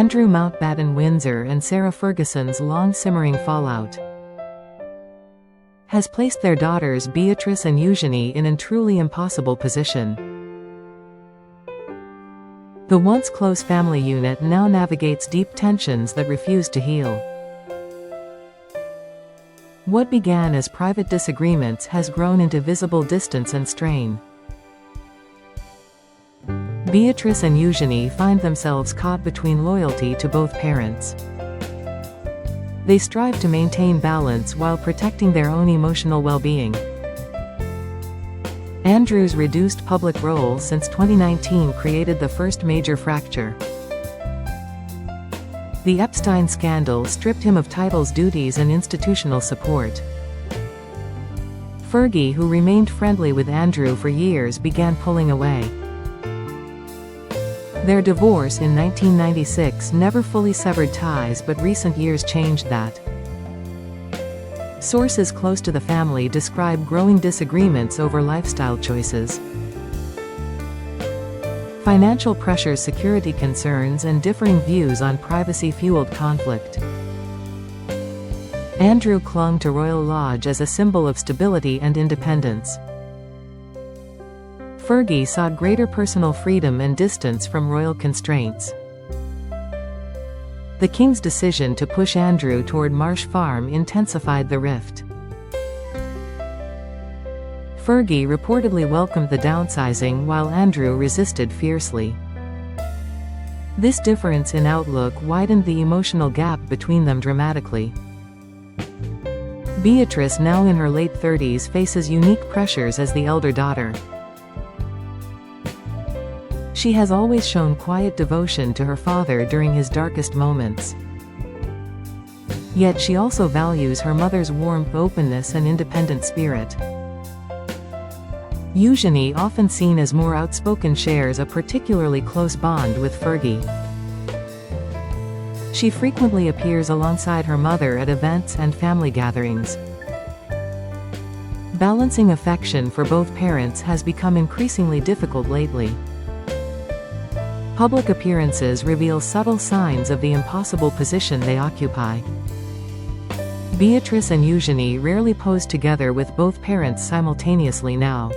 Andrew Mountbatten-Windsor and Sarah Ferguson's long-simmering fallout has placed their daughters Beatrice and Eugenie in a truly impossible position. The once close family unit now navigates deep tensions that refuse to heal. What began as private disagreements has grown into visible distance and strain. Beatrice and Eugenie find themselves caught between loyalty to both parents. They strive to maintain balance while protecting their own emotional well-being. Andrew's reduced public role since 2019 created the first major fracture. The Epstein scandal stripped him of titles, duties and institutional support. Fergie, who remained friendly with Andrew for years, began pulling away. Their divorce in 1996 never fully severed ties, but recent years changed that. Sources close to the family describe growing disagreements over lifestyle choices, financial pressures, security concerns, and differing views on privacy-fueled conflict. Andrew clung to Royal Lodge as a symbol of stability and independence. Fergie sought greater personal freedom and distance from royal constraints. The King's decision to push Andrew toward Marsh Farm intensified the rift. Fergie reportedly welcomed the downsizing while Andrew resisted fiercely. This difference in outlook widened the emotional gap between them dramatically. Beatrice, now in her late 30s, faces unique pressures as the elder daughter. She has always shown quiet devotion to her father during his darkest moments. Yet she also values her mother's warmth, openness, and independent spirit. Eugenie, often seen as more outspoken, shares a particularly close bond with Fergie. She frequently appears alongside her mother at events and family gatherings. Balancing affection for both parents has become increasingly difficult lately. Public appearances reveal subtle signs of the impossible position they occupy. Beatrice and Eugenie rarely pose together with both parents simultaneously now.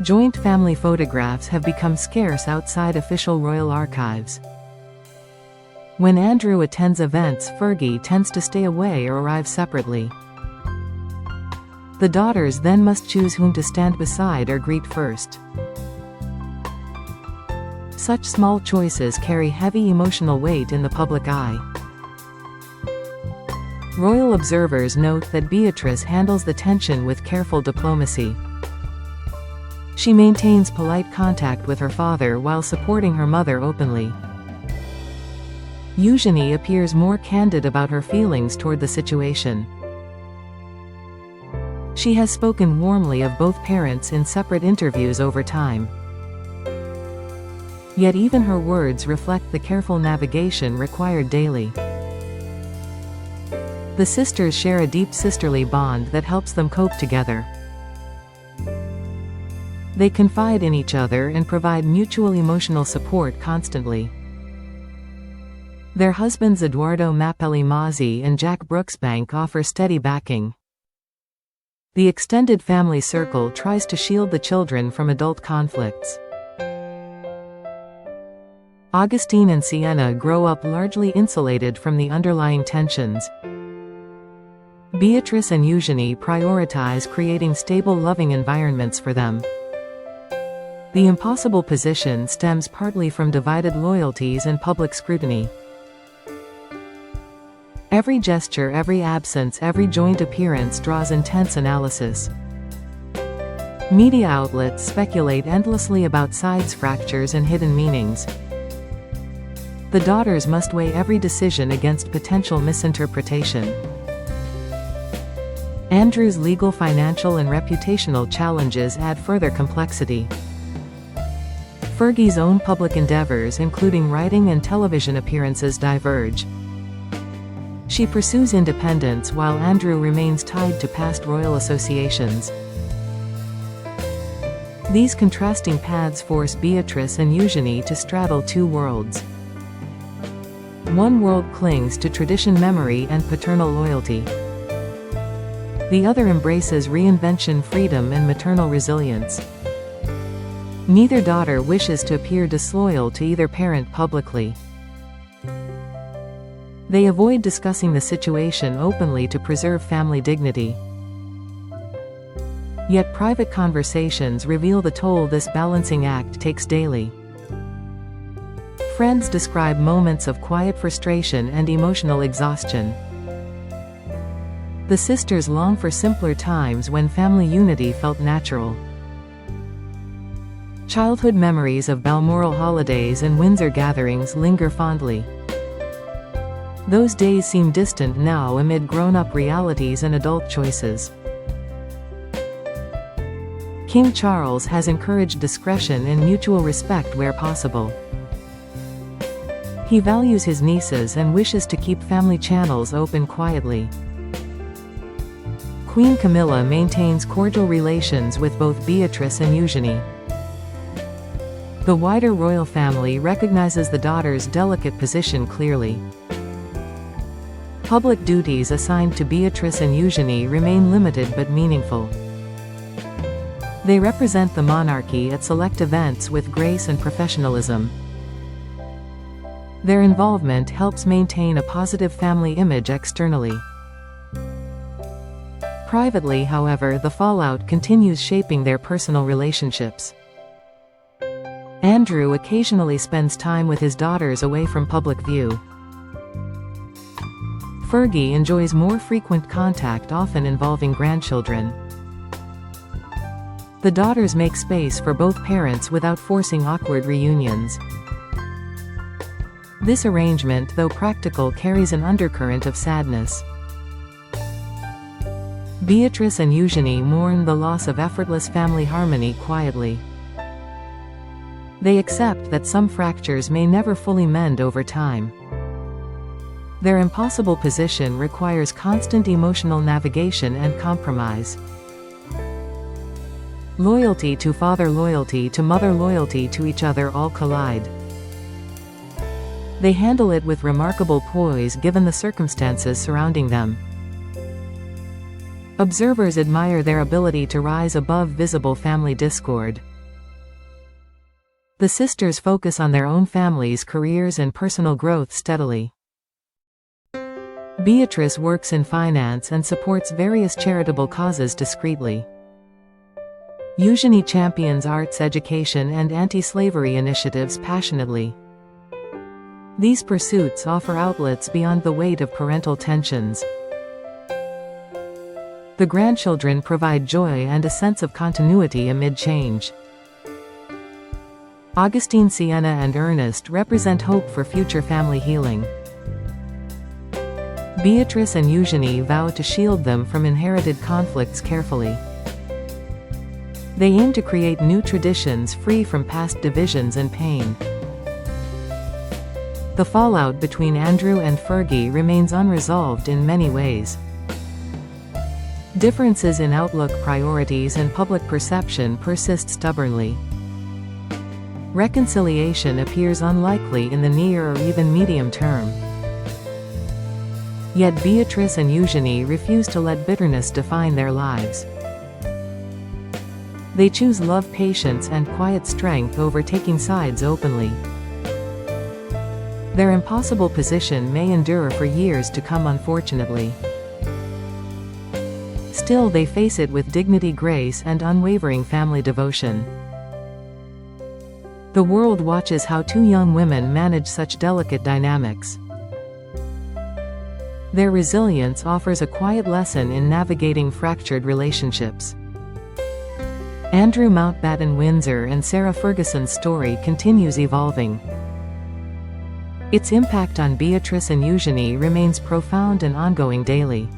Joint family photographs have become scarce outside official royal archives. When Andrew attends events, Fergie tends to stay away or arrive separately. The daughters then must choose whom to stand beside or greet first. Such small choices carry heavy emotional weight in the public eye. Royal observers note that Beatrice handles the tension with careful diplomacy. She maintains polite contact with her father while supporting her mother openly. Eugenie appears more candid about her feelings toward the situation. She has spoken warmly of both parents in separate interviews over time. Yet even her words reflect the careful navigation required daily. The sisters share a deep sisterly bond that helps them cope together. They confide in each other and provide mutual emotional support constantly. Their husbands Edoardo Mappelli-Mozzi and Jack Brooksbank offer steady backing. The extended family circle tries to shield the children from adult conflicts. Augustine and Sienna grow up largely insulated from the underlying tensions. Beatrice and Eugenie prioritize creating stable, loving environments for them. The impossible position stems partly from divided loyalties and public scrutiny. Every gesture, every absence, every joint appearance draws intense analysis. Media outlets speculate endlessly about sides, fractures, and hidden meanings. The daughters must weigh every decision against potential misinterpretation. Andrew's legal, financial, and reputational challenges add further complexity. Fergie's own public endeavors, including writing and television appearances, diverge. She pursues independence while Andrew remains tied to past royal associations. These contrasting paths force Beatrice and Eugenie to straddle two worlds. One world clings to tradition, memory, and paternal loyalty. The other embraces reinvention, freedom, and maternal resilience. Neither daughter wishes to appear disloyal to either parent publicly. They avoid discussing the situation openly to preserve family dignity. Yet private conversations reveal the toll this balancing act takes daily. Friends describe moments of quiet frustration and emotional exhaustion. The sisters long for simpler times when family unity felt natural. Childhood memories of Balmoral holidays and Windsor gatherings linger fondly. Those days seem distant now amid grown-up realities and adult choices. King Charles has encouraged discretion and mutual respect where possible. He values his nieces and wishes to keep family channels open quietly. Queen Camilla maintains cordial relations with both Beatrice and Eugenie. The wider royal family recognizes the daughter's delicate position clearly. Public duties assigned to Beatrice and Eugenie remain limited but meaningful. They represent the monarchy at select events with grace and professionalism. Their involvement helps maintain a positive family image externally. Privately, however, the fallout continues shaping their personal relationships. Andrew occasionally spends time with his daughters away from public view. Fergie enjoys more frequent contact, often involving grandchildren. The daughters make space for both parents without forcing awkward reunions. This arrangement, though practical, carries an undercurrent of sadness. Beatrice and Eugenie mourn the loss of effortless family harmony quietly. They accept that some fractures may never fully mend over time. Their impossible position requires constant emotional navigation and compromise. Loyalty to father, loyalty to mother, loyalty to each other all collide. They handle it with remarkable poise given the circumstances surrounding them. Observers admire their ability to rise above visible family discord. The sisters focus on their own families, careers, and personal growth steadily. Beatrice works in finance and supports various charitable causes discreetly. Eugenie champions arts education and anti-slavery initiatives passionately. These pursuits offer outlets beyond the weight of parental tensions. The grandchildren provide joy and a sense of continuity amid change. Augustine, Sienna, and Ernest represent hope for future family healing. Beatrice and Eugenie vow to shield them from inherited conflicts carefully. They aim to create new traditions free from past divisions and pain. The fallout between Andrew and Fergie remains unresolved in many ways. Differences in outlook, priorities, and public perception persist stubbornly. Reconciliation appears unlikely in the near or even medium term. Yet Beatrice and Eugenie refuse to let bitterness define their lives. They choose love, patience, and quiet strength over taking sides openly. Their impossible position may endure for years to come, unfortunately. Still, they face it with dignity, grace, and unwavering family devotion. The world watches how two young women manage such delicate dynamics. Their resilience offers a quiet lesson in navigating fractured relationships. Andrew Mountbatten Windsor and Sarah Ferguson's story continues evolving. Its impact on Beatrice and Eugenie remains profound and ongoing daily.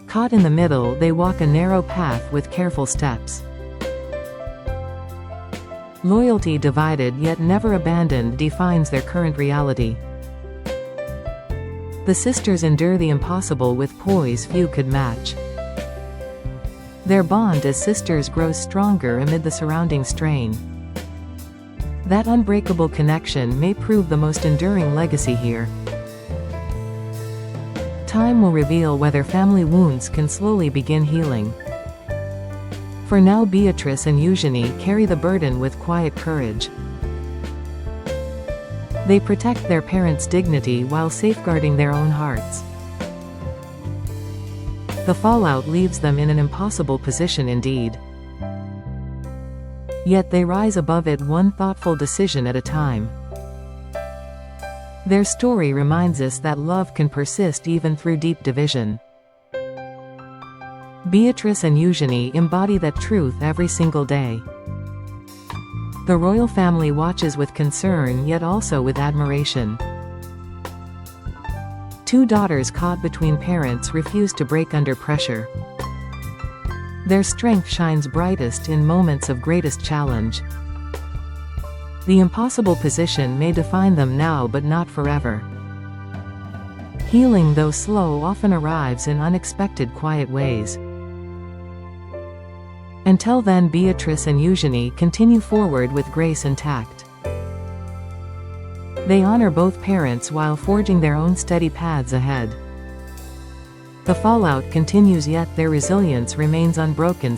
Caught in the middle, they walk a narrow path with careful steps. Loyalty divided yet never abandoned defines their current reality. The sisters endure the impossible with poise few could match. Their bond as sisters grows stronger amid the surrounding strain. That unbreakable connection may prove the most enduring legacy here. Time will reveal whether family wounds can slowly begin healing. For now, Beatrice and Eugenie carry the burden with quiet courage. They protect their parents' dignity while safeguarding their own hearts. The fallout leaves them in an impossible position indeed. Yet they rise above it, one thoughtful decision at a time. Their story reminds us that love can persist even through deep division. Beatrice and Eugenie embody that truth every single day. The royal family watches with concern yet also with admiration. Two daughters caught between parents refuse to break under pressure. Their strength shines brightest in moments of greatest challenge. The impossible position may define them now but not forever. Healing, though slow, often arrives in unexpected, quiet ways. Until then, Beatrice and Eugenie continue forward with grace and tact. They honor both parents while forging their own steady paths ahead. The fallout continues, yet their resilience remains unbroken.